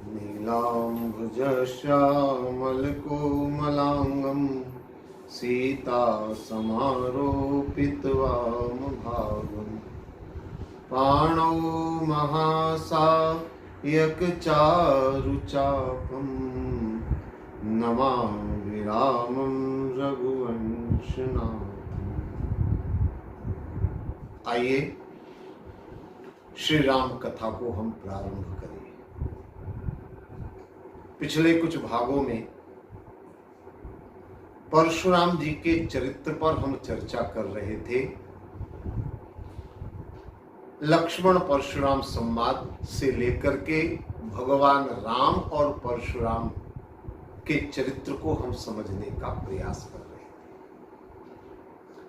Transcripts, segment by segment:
नीलाम्बुजश्यामलकोमलाङ्गं सीतासमारोपितवामभागम् पाणौ महासायकचारुचापं नमामि रामं रघुवंशनाथम्। आइए श्री राम कथा को हम प्रारंभ करें। पिछले कुछ भागों में परशुराम जी के चरित्र पर हम चर्चा कर रहे थे। लक्ष्मण परशुराम संवाद से लेकर के भगवान राम और परशुराम के चरित्र को हम समझने का प्रयास कर रहे थे।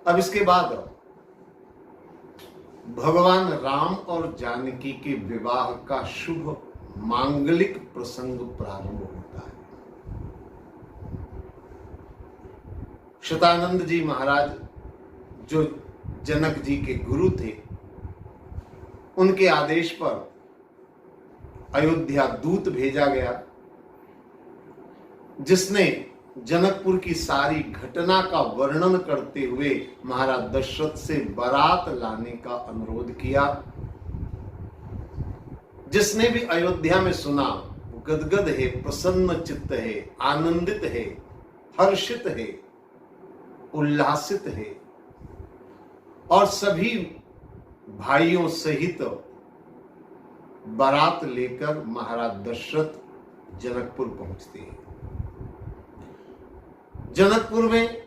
अब इसके बाद भगवान राम और जानकी के विवाह का शुभ मांगलिक प्रसंग प्रारंभ होता है। शतानंद जी महाराज जो जनक जी के गुरु थे, उनके आदेश पर अयोध्या दूत भेजा गया, जिसने जनकपुर की सारी घटना का वर्णन करते हुए महाराज दशरथ से बारात लाने का अनुरोध किया। जिसने भी अयोध्या में सुना गदगद है, प्रसन्न चित्त है, आनंदित है, हर्षित है, उल्लासित है और सभी भाइयों सहित बारात लेकर महाराज दशरथ जनकपुर पहुंचते हैं। जनकपुर में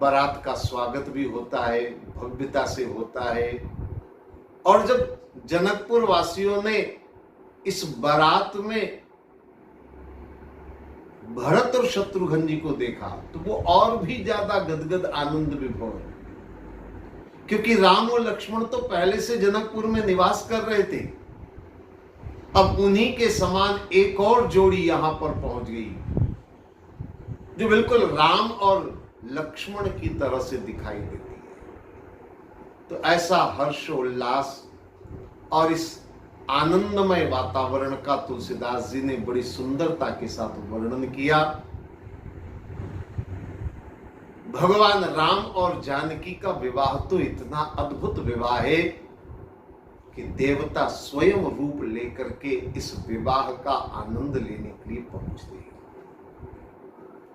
बारात का स्वागत भी होता है, भव्यता से होता है। और जब जनकपुर वासियों ने इस बारात में भरत और शत्रुघ्न जी को देखा तो वो और भी ज्यादा गदगद आनंद विभोर, क्योंकि राम और लक्ष्मण तो पहले से जनकपुर में निवास कर रहे थे। अब उन्हीं के समान एक और जोड़ी यहां पर पहुंच गई जो बिल्कुल राम और लक्ष्मण की तरह से दिखाई देती है। तो ऐसा हर्ष उल्लास और इस आनंदमय वातावरण का तुलसीदास जी ने बड़ी सुंदरता के साथ वर्णन किया। भगवान राम और जानकी का विवाह तो इतना अद्भुत विवाह है कि देवता स्वयं रूप लेकर के इस विवाह का आनंद लेने के लिए पहुंचते हैं।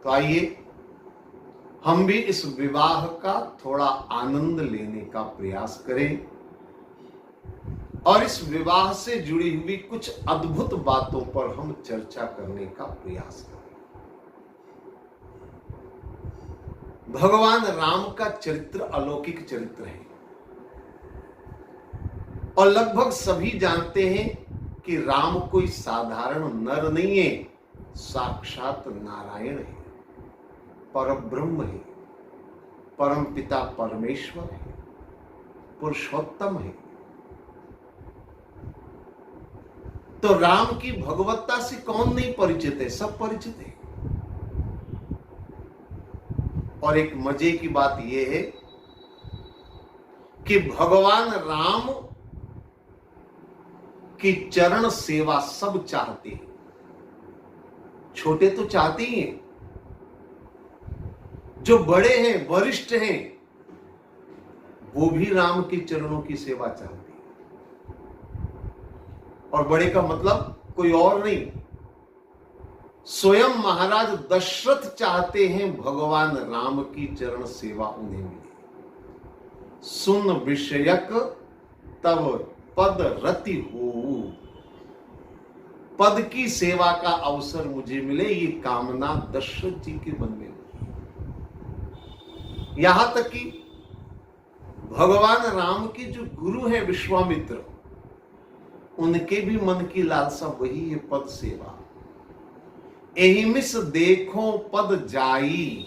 तो आइए हम भी इस विवाह का थोड़ा आनंद लेने का प्रयास करें और इस विवाह से जुड़ी हुई कुछ अद्भुत बातों पर हम चर्चा करने का प्रयास करें। भगवान राम का चरित्र अलौकिक चरित्र है और लगभग सभी जानते हैं कि राम कोई साधारण नर नहीं है, साक्षात नारायण है, परब्रह्म है, परम पिता परमेश्वर है, पुरुषोत्तम है। तो राम की भगवत्ता से कौन नहीं परिचित है? सब परिचित है। और एक मजे की बात यह है कि भगवान राम की चरण सेवा सब चाहते हैं। छोटे तो चाहते ही हैं, जो बड़े हैं, वरिष्ठ हैं, वो भी राम के चरणों की सेवा चाहते हैं। और बड़े का मतलब कोई और नहीं, स्वयं महाराज दशरथ चाहते हैं भगवान राम की चरण सेवा उन्हें मिले। सुन विषयक तब पद रति हो, पद की सेवा का अवसर मुझे मिले, ये कामना दशरथ जी के मन में। यहां तक कि भगवान राम के जो गुरु हैं विश्वामित्र, उनके भी मन की लालसा वही है, पद सेवा। एहिमिस देखो पद जाई,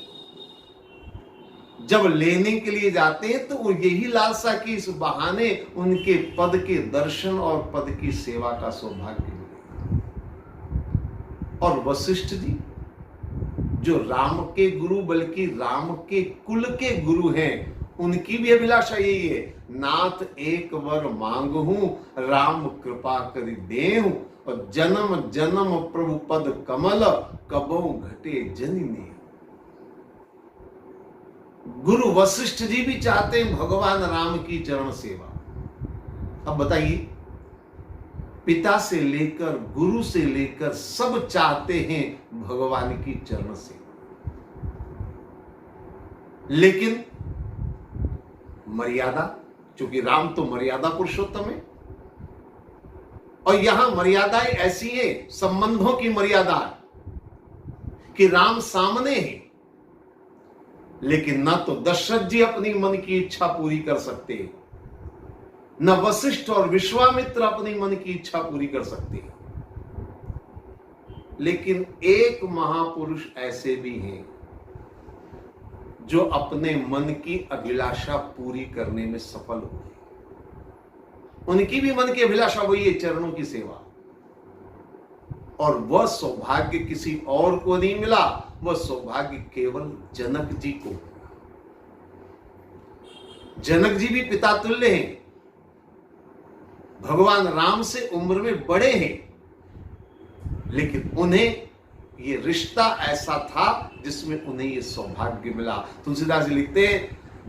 जब लेने के लिए जाते हैं तो वो यही लालसा कि इस बहाने उनके पद के दर्शन और पद की सेवा का सौभाग्य मिले। और वशिष्ठ जी जो राम के गुरु बल्कि राम के कुल के गुरु हैं, उनकी भी अभिलाषा यही है, नाथ एक वर मांगहूं राम कृपा करि देहूं पर जन्म जन्म प्रभु पद कमल कबो घटे जननी। गुरु वशिष्ठ जी भी चाहते हैं भगवान राम की चरण सेवा। अब बताइए, पिता से लेकर गुरु से लेकर सब चाहते हैं भगवान की चरण सेवा, लेकिन मर्यादा, क्योंकि राम तो मर्यादा पुरुषोत्तम है, और यहां मर्यादाएं ऐसी है, संबंधों की मर्यादा कि राम सामने है, लेकिन न तो दशरथ जी अपनी मन की इच्छा पूरी कर सकते, न वशिष्ठ और विश्वामित्र अपनी मन की इच्छा पूरी कर सकते। लेकिन एक महापुरुष ऐसे भी हैं जो अपने मन की अभिलाषा पूरी करने में सफल हुए। उनकी भी मन की अभिलाषा वही है, चरणों की सेवा, और वह सौभाग्य किसी और को नहीं मिला, वह सौभाग्य केवल जनक जी को मिला। जनक जी भी पिता तुल्य हैं, भगवान राम से उम्र में बड़े हैं, लेकिन उन्हें ये रिश्ता ऐसा था जिसमें उन्हें ये सौभाग्य मिला। तुलसीदास जी लिखते हैं,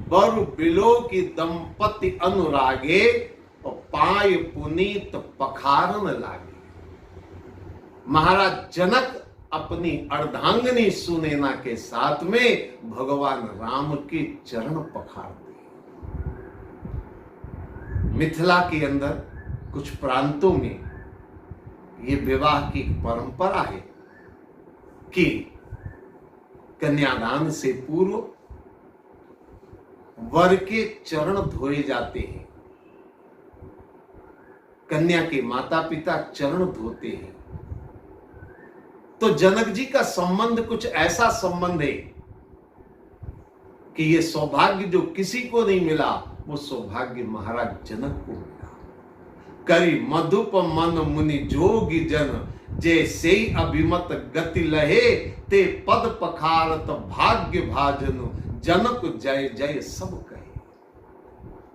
बर बिलो की दंपति अनुरागे और पाय पुनीत पखारन लागे। महाराज जनक अपनी अर्धांगिनी सुनैना के साथ में भगवान राम के चरण पखारते। मिथिला के अंदर कुछ प्रांतों में ये विवाह की परंपरा है कि कन्यादान से पूर्व वर के चरण धोए जाते हैं, कन्या के माता पिता चरण धोते हैं। तो जनक जी का संबंध कुछ ऐसा संबंध है कि ये सौभाग्य जो किसी को नहीं मिला, वो सौभाग्य महाराज जनक को मिला। करी मधुप मन मुनि जोगी जन, जैसे अभिमत गति लहे, ते पद पखारत भाग्य भाजन, जनक जय जय सब कहे।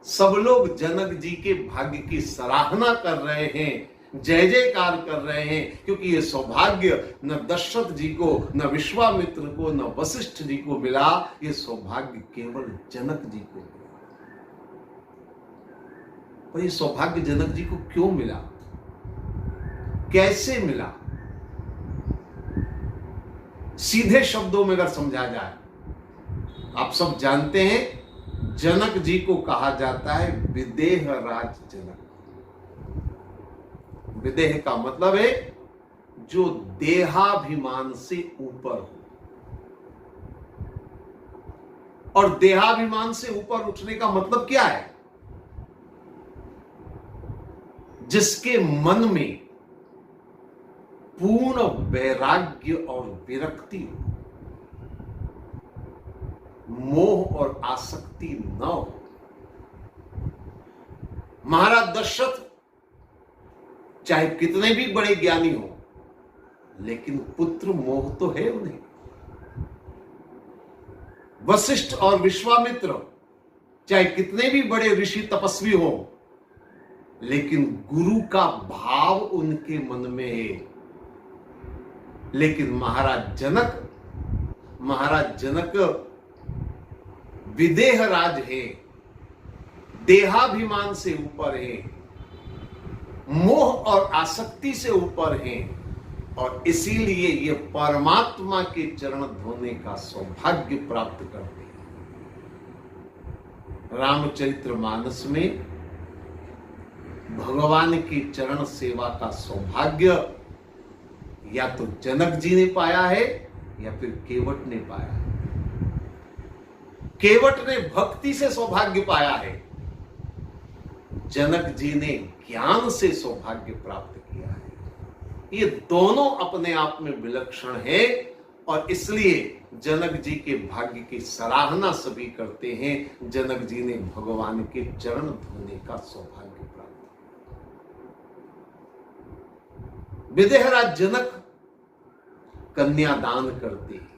सब लोग जनक जी के भाग्य की सराहना कर रहे हैं, जय जयकार कर रहे हैं, क्योंकि ये सौभाग्य न दशरथ जी को, न विश्वामित्र को, न वशिष्ठ जी को मिला, ये सौभाग्य केवल जनक जी को मिला। और ये सौभाग्य जनक जी को क्यों मिला, कैसे मिला? सीधे शब्दों में अगर समझा जाए, आप सब जानते हैं जनक जी को कहा जाता है विदेह राज जनक। विदेह का मतलब है जो देहाभिमान से ऊपर हो, और देहाभिमान से ऊपर उठने का मतलब क्या है? जिसके मन में पूर्ण वैराग्य और विरक्ति हो, मोह और आसक्ति न हो। महाराज दशरथ चाहे कितने भी बड़े ज्ञानी हो, लेकिन पुत्र मोह तो है उन्हें। वशिष्ठ और विश्वामित्र चाहे कितने भी बड़े ऋषि तपस्वी हो, लेकिन गुरु का भाव उनके मन में है। लेकिन महाराज जनक विदेह राज है, देहाभिमान से ऊपर है, मोह और आसक्ति से ऊपर है, और इसीलिए ये परमात्मा के चरण धोने का सौभाग्य प्राप्त करते हैं। रामचरितमानस में भगवान की चरण सेवा का सौभाग्य या तो जनक जी ने पाया है या फिर केवट ने पाया है। केवट ने भक्ति से सौभाग्य पाया है, जनक जी ने ज्ञान से सौभाग्य प्राप्त किया है। ये दोनों अपने आप में विलक्षण है, और इसलिए जनक जी के भाग्य की सराहना सभी करते हैं। जनक जी ने भगवान के चरण धोने का सौभाग्य प्राप्त। विदेहराज जनक कन्यादान करते हैं,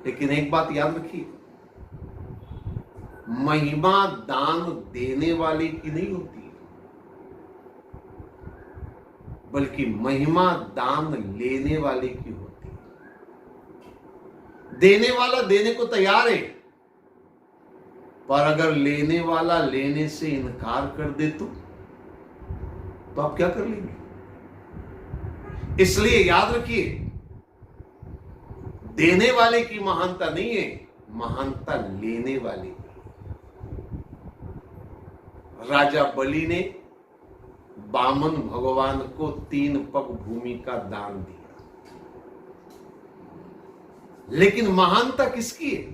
लेकिन एक बात याद रखिए, महिमा दान देने वाले की नहीं होती, बल्कि महिमा दान लेने वाले की होती है। देने वाला देने को तैयार है, पर अगर लेने वाला लेने से इनकार कर दे तो आप क्या कर लेंगे? इसलिए याद रखिए, देने वाले की महानता नहीं है, महानता लेने वाले की। राजा बलि ने बामन भगवान को 3 पग भूमि का दान दिया, लेकिन महानता किसकी है?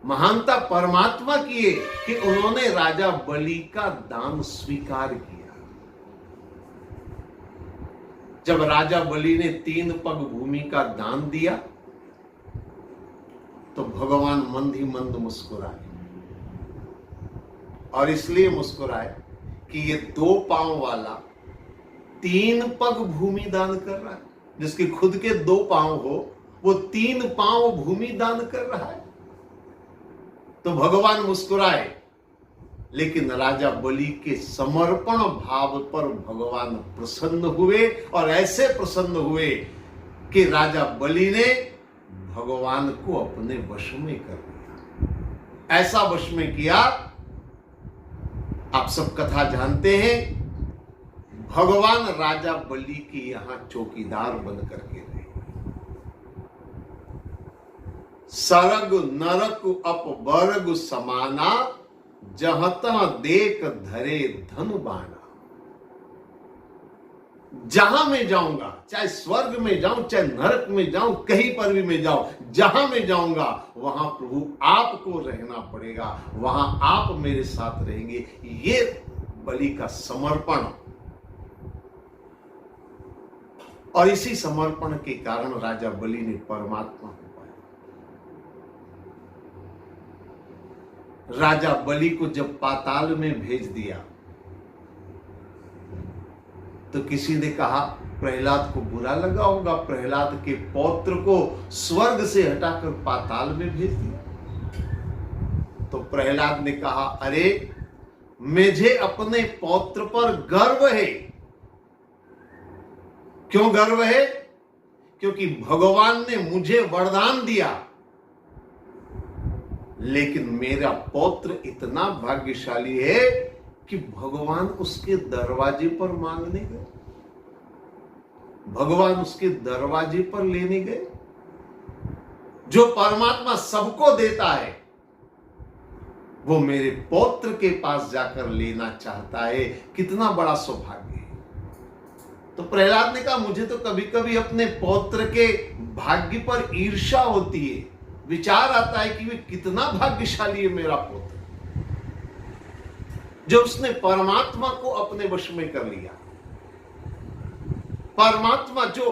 महानता परमात्मा की है कि उन्होंने राजा बलि का दान स्वीकार किया। जब राजा बलि ने 3 पग भूमि का दान दिया तो भगवान मंद ही मंद मुस्कुराए, और इसलिए मुस्कुराए कि ये 2 पांव वाला 3 पग भूमि दान कर रहा है। जिसके खुद के 2 पांव हो वो 3 पांव भूमि दान कर रहा है, तो भगवान मुस्कुराए। लेकिन राजा बलि के समर्पण भाव पर भगवान प्रसन्न हुए, और ऐसे प्रसन्न हुए कि राजा बलि ने भगवान को अपने वश में कर लिया। ऐसा वश में किया, आप सब कथा जानते हैं, भगवान राजा बलि के यहां चौकीदार बन करके रहे। सरग नरक अपवर्ग समाना, जहता देख धरे धन बाना। जहां मैं जाऊंगा, चाहे स्वर्ग में जाऊं, चाहे नरक में जाऊं, कहीं पर भी मैं जाऊं, जहां मैं जाऊंगा वहां प्रभु आपको रहना पड़ेगा, वहां आप मेरे साथ रहेंगे। ये बलि का समर्पण, और इसी समर्पण के कारण राजा बलि ने परमात्मा को पाया। राजा बलि को जब पाताल में भेज दिया तो किसी ने कहा प्रहलाद को बुरा लगा होगा, प्रहलाद के पौत्र को स्वर्ग से हटाकर पाताल में भेज दिया। तो प्रहलाद ने कहा, अरे मुझे अपने पौत्र पर गर्व है। क्यों गर्व है? क्योंकि भगवान ने मुझे वरदान दिया, लेकिन मेरा पौत्र इतना भाग्यशाली है कि भगवान उसके दरवाजे पर मांगने गए, भगवान उसके दरवाजे पर लेने गए। जो परमात्मा सबको देता है वो मेरे पौत्र के पास जाकर लेना चाहता है। कितना बड़ा सौभाग्य है। तो प्रहलाद ने कहा, मुझे तो कभी कभी अपने पौत्र के भाग्य पर ईर्ष्या होती है, विचार आता है कि वे कितना भाग्यशाली है मेरा पुत्र, जो उसने परमात्मा को अपने वश में कर लिया। परमात्मा जो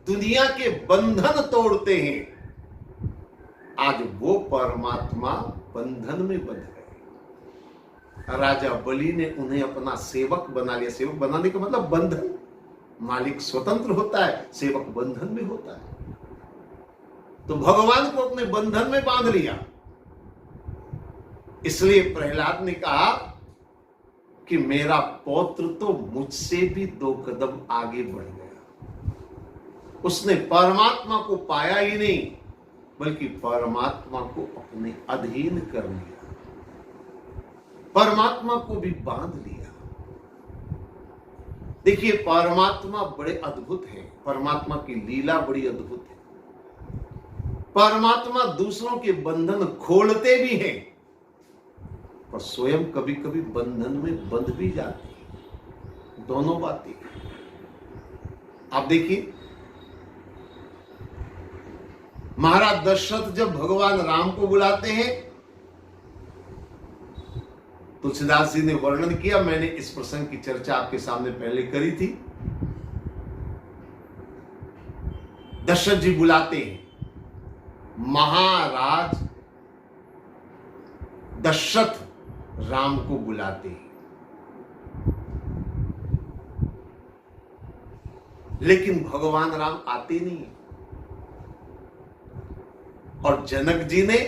दुनिया के बंधन तोड़ते हैं, आज वो परमात्मा बंधन में बंध गए। राजा बलि ने उन्हें अपना सेवक बना लिया। सेवक बनाने का मतलब बंधन, मालिक स्वतंत्र होता है, सेवक बंधन में होता है। तो भगवान को अपने बंधन में बांध लिया। इसलिए प्रहलाद ने कहा कि मेरा पौत्र तो मुझसे भी 2 कदम आगे बढ़ गया। उसने परमात्मा को पाया ही नहीं, बल्कि परमात्मा को अपने अधीन कर लिया, परमात्मा को भी बांध लिया। देखिए, परमात्मा बड़े अद्भुत है, परमात्मा की लीला बड़ी अद्भुत है। परमात्मा दूसरों के बंधन खोलते भी हैं, पर स्वयं कभी कभी बंधन में बंध भी जाते हैं। दोनों बातें। आप देखिए, महाराज दशरथ जब भगवान राम को बुलाते हैं, तुलसीदास जी ने वर्णन किया, मैंने इस प्रसंग की चर्चा आपके सामने पहले करी थी। दशरथ जी बुलाते हैं, महाराज दशरथ राम को बुलाते हैं, लेकिन भगवान राम आते नहीं। और जनक जी ने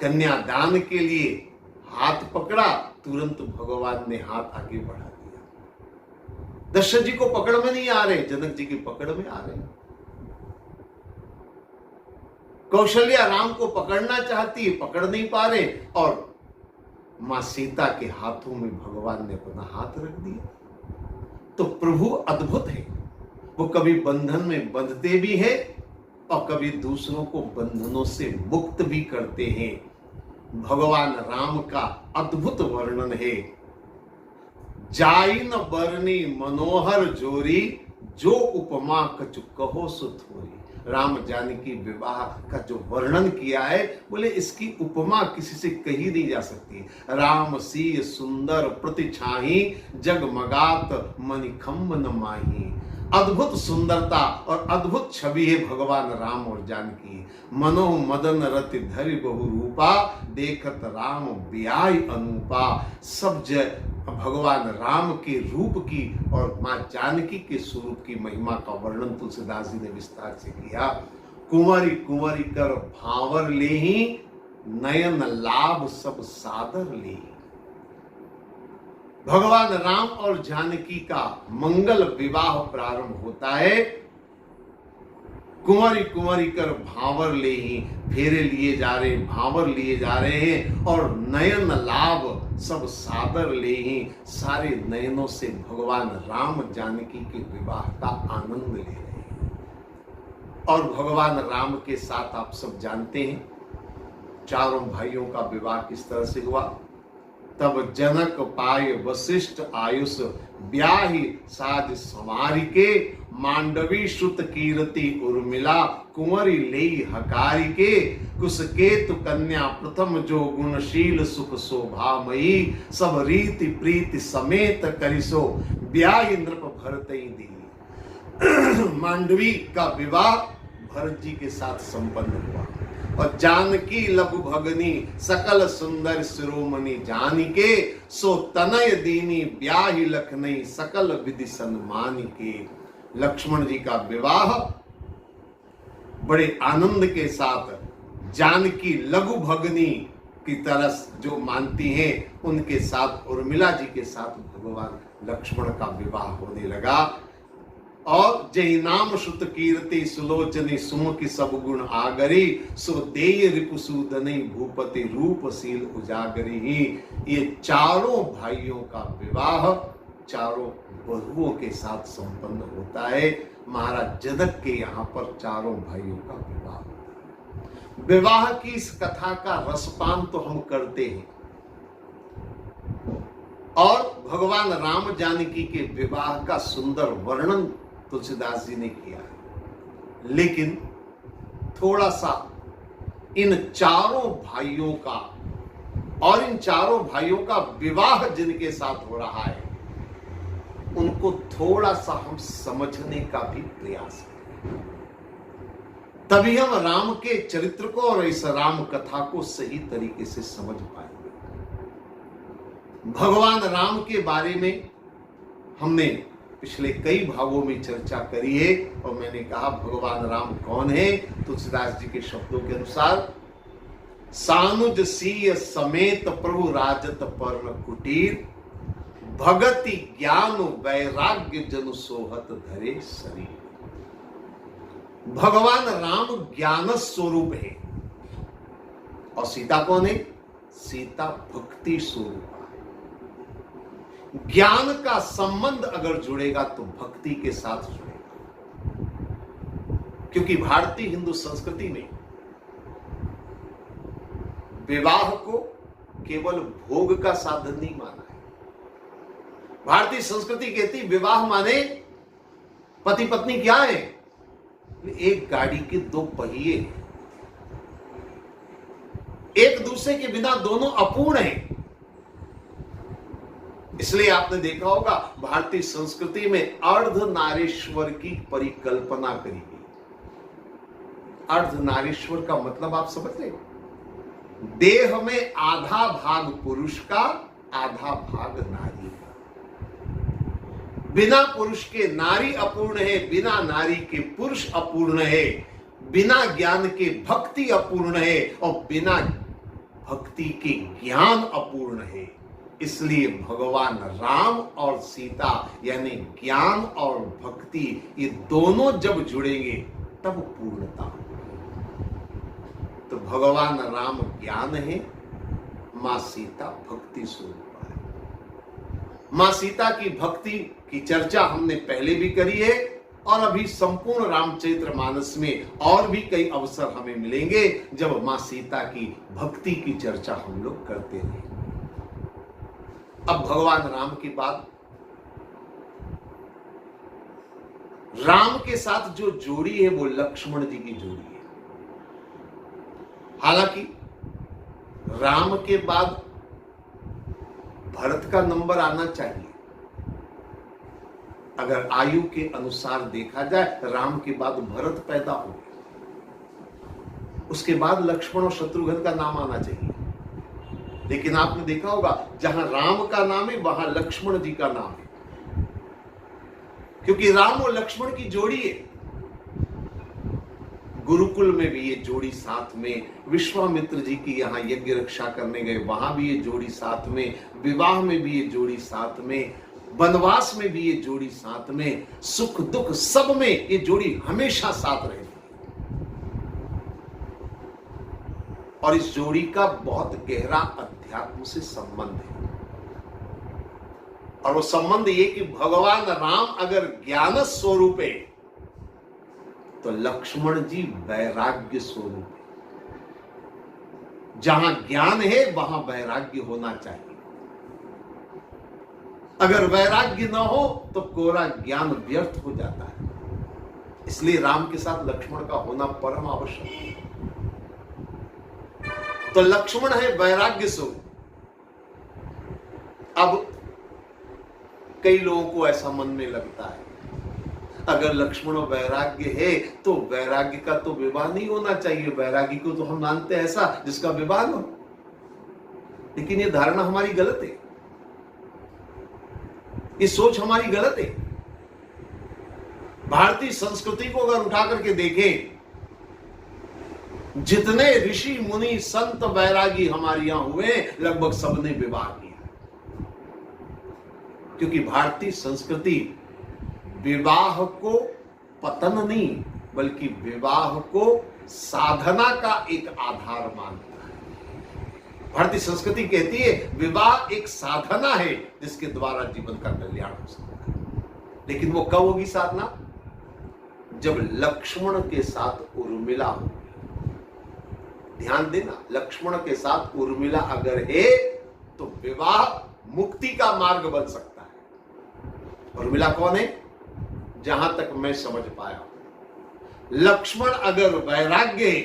कन्यादान के लिए हाथ पकड़ा, तुरंत भगवान ने हाथ आगे बढ़ा दिया। दशरथ जी को पकड़ में नहीं आ रहे, जनक जी की पकड़ में आ रहे। कौशल्या राम को पकड़ना चाहती है, पकड़ नहीं पा रहे, और मां सीता के हाथों में भगवान ने अपना हाथ रख दिया। तो प्रभु अद्भुत है, वो कभी बंधन में बंधते भी हैं और कभी दूसरों को बंधनों से मुक्त भी करते हैं। भगवान राम का अद्भुत वर्णन है। जाई न बरनी मनोहर जोरी, जो उपमा कछु कहो सो थोरी। राम जानकी विवाह का जो वर्णन किया है, बोले इसकी उपमा किसी से कही नहीं जा सकती। राम सी सुंदर प्रतिछाही, जगमगात मणिखंभ न माही। अद्भुत सुंदरता और अद्भुत छवि है भगवान राम और जानकी। मनो मदन रति धरि बहु रूपा, देखत राम ब्याई अनूपा। सब भगवान राम के रूप की और मां जानकी के स्वरूप की महिमा का वर्णन तुलसीदास जी ने विस्तार से किया। कुंवरी कुंवरी कर भावर लेहि, नयन लाभ सब सादर लेहि। भगवान राम और जानकी का मंगल विवाह प्रारंभ होता है। कुंवरी कुंवरी कर भावर लेहि, फेरे लिए जा रहे, भावर लिए जा रहे हैं, और नयन लाभ सब सादर लेहि। सारे नयनों से भगवान राम जानकी के विवाह का आनंद ले रहे हैं। और भगवान राम के साथ आप सब जानते हैं चारों भाइयों का विवाह किस तरह से हुआ। तब जनक पाय वशिष्ठ आयुष, ब्याहि साज संवारी के। मांडवी श्रुत कीर्ति उर्मिला, कुंवरी लेई हकारी के। कुसकेतु कन्या प्रथम जो गुणशील सुख शोभामयी। सब रीति प्रीति समेत करिसो, ब्याहि नृप भरतई दी। मांडवी का विवाह भरत जी के साथ संपन्न हुआ। और जानकी लघु भगनी, सकल सुंदर शिरोमणि जानिके। सो तनय दीनी, ब्याहि लखनई, सकल विधि सन्मानी के। लक्ष्मण जी का विवाह बड़े आनंद के साथ जानकी लघु भगनी की तरह जो मानती हैं उनके साथ, उर्मिला जी के साथ भगवान लक्ष्मण का विवाह होने लगा। और जय नाम श्रुत कीर्ति, सुलोचनी सुमुखी सब गुण आगरी। सो देय रिपुसूदनी, भूपति रूपशील उजागरी ही। ये चारों भाइयों का विवाह चारों बहुओं के साथ संपन्न होता है। महाराज जनक के यहाँ पर चारों भाइयों का विवाह होता है। विवाह की इस कथा का रसपान तो हम करते हैं, और भगवान राम जानकी के विवाह का सुंदर वर्णन तुलसीदास जी ने किया है। लेकिन थोड़ा सा इन चारों भाइयों का और इन चारों भाइयों का विवाह जिनके साथ हो रहा है, उनको थोड़ा सा हम समझने का भी प्रयास करें, तभी हम राम के चरित्र को और इस राम कथा को सही तरीके से समझ पाएंगे। भगवान राम के बारे में हमने पिछले कई भागों में चर्चा करी है, और मैंने कहा भगवान राम कौन है। तुलसीदास जी के शब्दों के अनुसार, सानुज सीय समेत प्रभु राजत पर्ण कुटीर। भगति ज्ञान वैराग्य जन सोहत धरे शरीर। भगवान राम ज्ञान स्वरूप है, और सीता कौन है? सीता भक्ति स्वरूप है। ज्ञान का संबंध अगर जुड़ेगा तो भक्ति के साथ जुड़ेगा, क्योंकि भारतीय हिंदू संस्कृति में विवाह को केवल भोग का साधन नहीं माना है। भारतीय संस्कृति कहती विवाह माने पति पत्नी क्या है? एक गाड़ी के दो पहिए, एक दूसरे के बिना दोनों अपूर्ण हैं। इसलिए आपने देखा होगा भारतीय संस्कृति में अर्धनारीश्वर की परिकल्पना करी गई। अर्धनारीश्वर का मतलब आप समझ रहे हो? देह में आधा भाग पुरुष का, आधा भाग नारी का। बिना पुरुष के नारी अपूर्ण है, बिना नारी के पुरुष अपूर्ण है, बिना ज्ञान के भक्ति अपूर्ण है, और बिना भक्ति के ज्ञान अपूर्ण है। इसलिए भगवान राम और सीता यानी ज्ञान और भक्ति ये दोनों जब जुड़ेंगे तब पूर्णता। तो भगवान राम ज्ञान है, मां सीता भक्ति स्वरूप है। मां सीता की भक्ति की चर्चा हमने पहले भी करी है और अभी संपूर्ण रामचरितमानस में और भी कई अवसर हमें मिलेंगे जब मां सीता की भक्ति की चर्चा हम लोग करते रहेंगे। अब भगवान राम की बात, राम के साथ जो जोड़ी है वो लक्ष्मण जी की जोड़ी है। हालांकि राम के बाद भरत का नंबर आना चाहिए। अगर आयु के अनुसार देखा जाए राम के बाद भरत पैदा हो गया, उसके बाद लक्ष्मण और शत्रुघ्न का नाम आना चाहिए। लेकिन आपने देखा होगा जहां राम का नाम है वहां लक्ष्मण जी का नाम है, क्योंकि राम और लक्ष्मण की जोड़ी है। गुरुकुल में भी ये जोड़ी साथ में, विश्वामित्र जी की यहां यज्ञ रक्षा करने गए वहां भी ये जोड़ी साथ में, विवाह में भी ये जोड़ी साथ में, वनवास में भी ये जोड़ी साथ में, सुख दुख सब में ये जोड़ी हमेशा साथ रहती है। और इस जोड़ी का बहुत गहरा अध्यात्म से संबंध है। और वो संबंध ये कि भगवान राम अगर ज्ञान स्वरूप है तो लक्ष्मण जी वैराग्य स्वरूप है। जहां ज्ञान है वहां वैराग्य होना चाहिए। अगर वैराग्य ना हो तो कोरा ज्ञान व्यर्थ हो जाता है। इसलिए राम के साथ लक्ष्मण का होना परम आवश्यक है। तो लक्ष्मण है वैराग्य स्वरूप। अब कई लोगों को ऐसा मन में लगता है अगर लक्ष्मण वैराग्य है तो वैराग्य का तो विवाह नहीं होना चाहिए। वैराग्य को तो हम मानते हैं ऐसा जिसका विवाह हो। लेकिन ये धारणा हमारी गलत है, ये सोच हमारी गलत है। भारतीय संस्कृति को अगर उठा करके देखें, जितने ऋषि मुनि संत वैरागी हमारे यहां हुए लगभग सबने विवाह किया, क्योंकि भारतीय संस्कृति विवाह को पतन नहीं बल्कि विवाह को साधना का एक आधार मानता है। भारतीय संस्कृति कहती है विवाह एक साधना है जिसके द्वारा जीवन का कल्याण हो सकता है। लेकिन वो कब होगी साधना? जब लक्ष्मण के साथ उर्मिला हो। ध्यान देना, लक्ष्मण के साथ उर्मिला अगर है तो विवाह मुक्ति का मार्ग बन सकता है। उर्मिला कौन है? जहां तक मैं समझ पाया, लक्ष्मण अगर वैराग्य है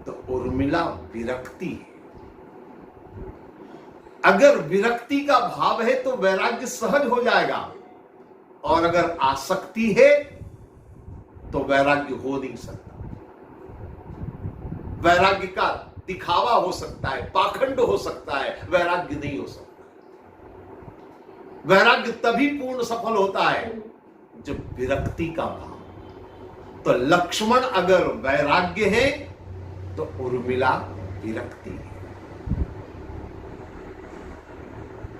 तो उर्मिला विरक्ति है। अगर विरक्ति का भाव है तो वैराग्य सहज हो जाएगा, और अगर आसक्ति है तो वैराग्य हो नहीं सकता। वैराग्य का दिखावा हो सकता है, पाखंड हो सकता है, वैराग्य नहीं हो सकता। वैराग्य तभी पूर्ण सफल होता है जब विरक्ति का भाव। तो लक्ष्मण अगर वैराग्य है तो उर्मिला विरक्ति है।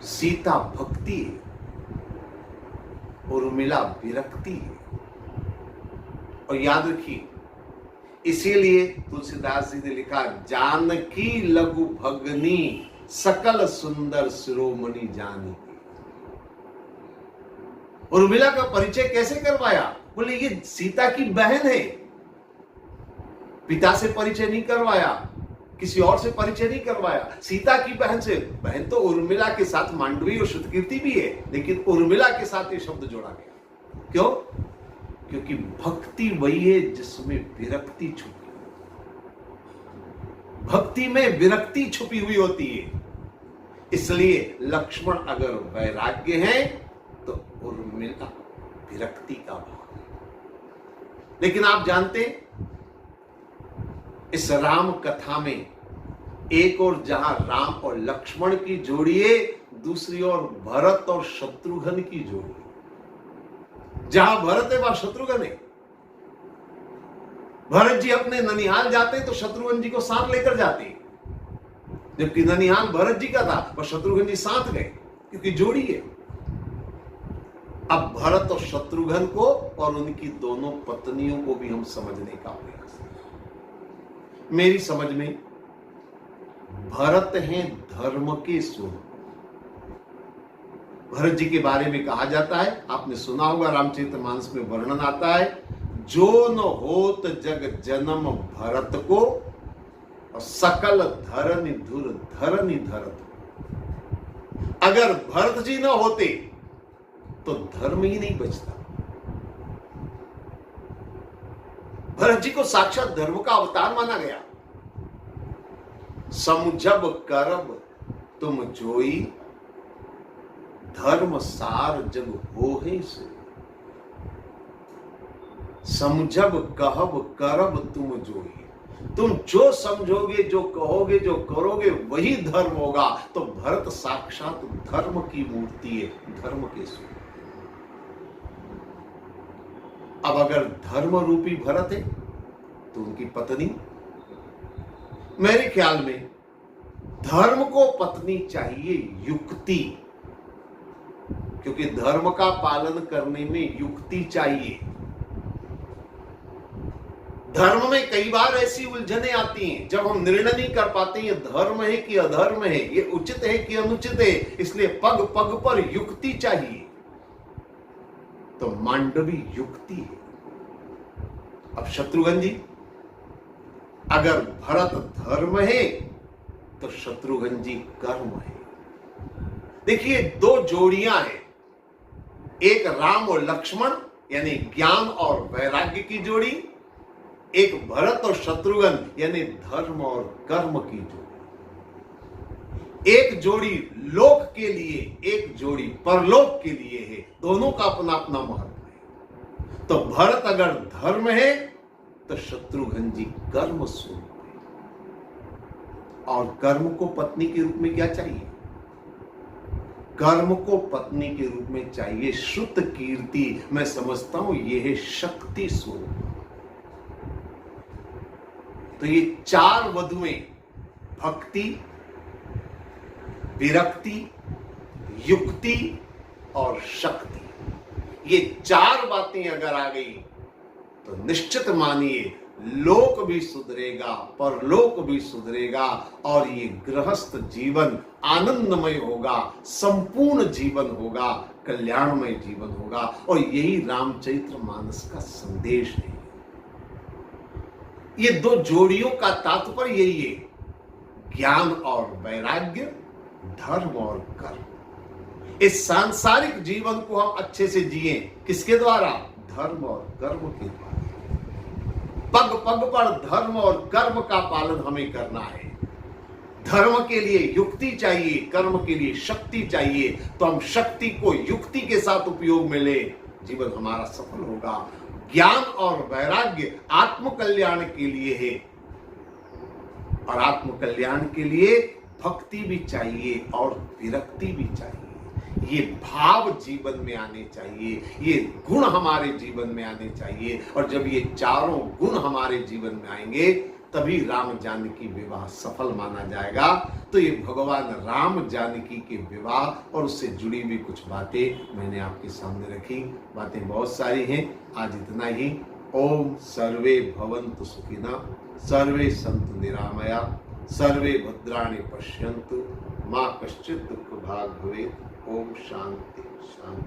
सीता भक्ति है, उर्मिला विरक्ति है। और याद रखिए, इसीलिए तुलसीदास जी ने लिखा, जानकी लघु भगनी सकल सुंदर शिरोमणि जानी। उर्मिला का परिचय कैसे करवाया? बोले ये सीता की बहन है। पिता से परिचय नहीं करवाया, किसी और से परिचय नहीं करवाया, सीता की बहन से। बहन तो उर्मिला के साथ मांडवी और श्रुतकीर्ति भी है, लेकिन उर्मिला के साथ ये शब्द जोड़ा गया। क्यों? क्योंकि भक्ति वही है जिसमें विरक्ति छुपी। भक्ति में विरक्ति छुपी हुई होती है। इसलिए लक्ष्मण अगर वैराग्य है तो उर्मिला विरक्ति का भाव है। लेकिन आप जानते इस राम कथा में एक और जहां राम और लक्ष्मण की जोड़ी है, दूसरी ओर भरत और शत्रुघ्न की जोड़ी है। जहां भरत है वहां शत्रुघ्न है। भरत जी अपने ननिहाल जाते तो शत्रुघ्न जी को साथ लेकर जाते। जबकि ननिहाल भरत जी का था, पर शत्रुघ्न जी साथ गए क्योंकि जोड़ी है। अब भरत और शत्रुघ्न को और उनकी दोनों पत्नियों को भी हम समझने का प्रयास करें। मेरी समझ में भरत हैं धर्म के स्वरूप। भरत जी के बारे में कहा जाता है, आपने सुना होगा, रामचरितमानस में वर्णन आता है, जो न होत जग जन्म भरत को, और सकल धरनि धुर धरनि धरत। अगर भरत जी न होते तो धर्म ही नहीं बचता। भरत जी को साक्षात धर्म का अवतार माना गया। समझब करब तुम जोई, धर्म सार जग होहे सो। समझब कहब करब तुम जोई, तुम जो समझोगे, जो कहोगे, जो करोगे वही धर्म होगा। तो भरत साक्षात धर्म की मूर्ति है, धर्म के स्वरूप। अब अगर धर्म रूपी भरत है तो उनकी पत्नी, मेरे ख्याल में धर्म को पत्नी चाहिए युक्ति, क्योंकि धर्म का पालन करने में युक्ति चाहिए। धर्म में कई बार ऐसी उलझने आती हैं जब हम निर्णय नहीं कर पाते ये धर्म है कि अधर्म है, ये उचित है कि अनुचित है, इसलिए पग पग पर युक्ति चाहिए। तो मांडवी युक्ति है। अब शत्रुघ्न जी, अगर भरत धर्म है तो शत्रुघ्न जी कर्म है। देखिए, दो जोड़ियां हैं, एक राम और लक्ष्मण यानी ज्ञान और वैराग्य की जोड़ी, एक भरत और शत्रुघ्न यानी धर्म और कर्म की जोड़ी। एक जोड़ी लोक के लिए, एक जोड़ी परलोक के लिए है। दोनों का अपना अपना महत्व है। तो भरत अगर धर्म है तो शत्रुघ्न जी कर्म स्वरूप है। और कर्म को पत्नी के रूप में क्या चाहिए? कर्म को पत्नी के रूप में चाहिए श्रुत कीर्ति। मैं समझता हूं यह है शक्ति स्वरूप। तो ये चार वधुएं, भक्ति, विरक्ति, युक्ति और शक्ति, ये चार बातें अगर आ गई तो निश्चित मानिए लोक भी सुधरेगा, परलोक भी सुधरेगा और ये गृहस्थ जीवन आनंदमय होगा, संपूर्ण जीवन होगा, कल्याणमय जीवन होगा। और यही रामचरितमानस का संदेश है। ये दो जोड़ियों का तात्पर्य यही है, ज्ञान और वैराग्य, धर्म और कर्म। इस सांसारिक जीवन को हम अच्छे से जिए, किसके द्वारा? धर्म और कर्म के द्वारा। पग पग पर धर्म और कर्म का पालन हमें करना है। धर्म के लिए युक्ति चाहिए, कर्म के लिए शक्ति चाहिए। तो हम शक्ति को युक्ति के साथ उपयोग में ले, जीवन हमारा सफल होगा। ज्ञान और वैराग्य आत्म कल्याण के लिए है, और आत्म कल्याण के लिए भक्ति भी चाहिए और विरक्ति भी चाहिए। ये भाव जीवन में आने चाहिए, ये गुण हमारे जीवन में आने चाहिए। और जब ये चारों गुण हमारे जीवन में आएंगे तभी राम जानकी विवाह सफल माना जाएगा। तो ये भगवान राम जानकी के विवाह और उससे जुड़ी हुई कुछ बातें मैंने आपके सामने रखी। बातें बहुत सारी हैं, आज इतना ही। ओम सर्वे भवन्तु सुखिनः, सर्वे सन्तु निरामया, सर्वे भद्राणि पश्यन्तु, मा कश्चित् दुःख भाग् भवेत्। ओम शांति शांति।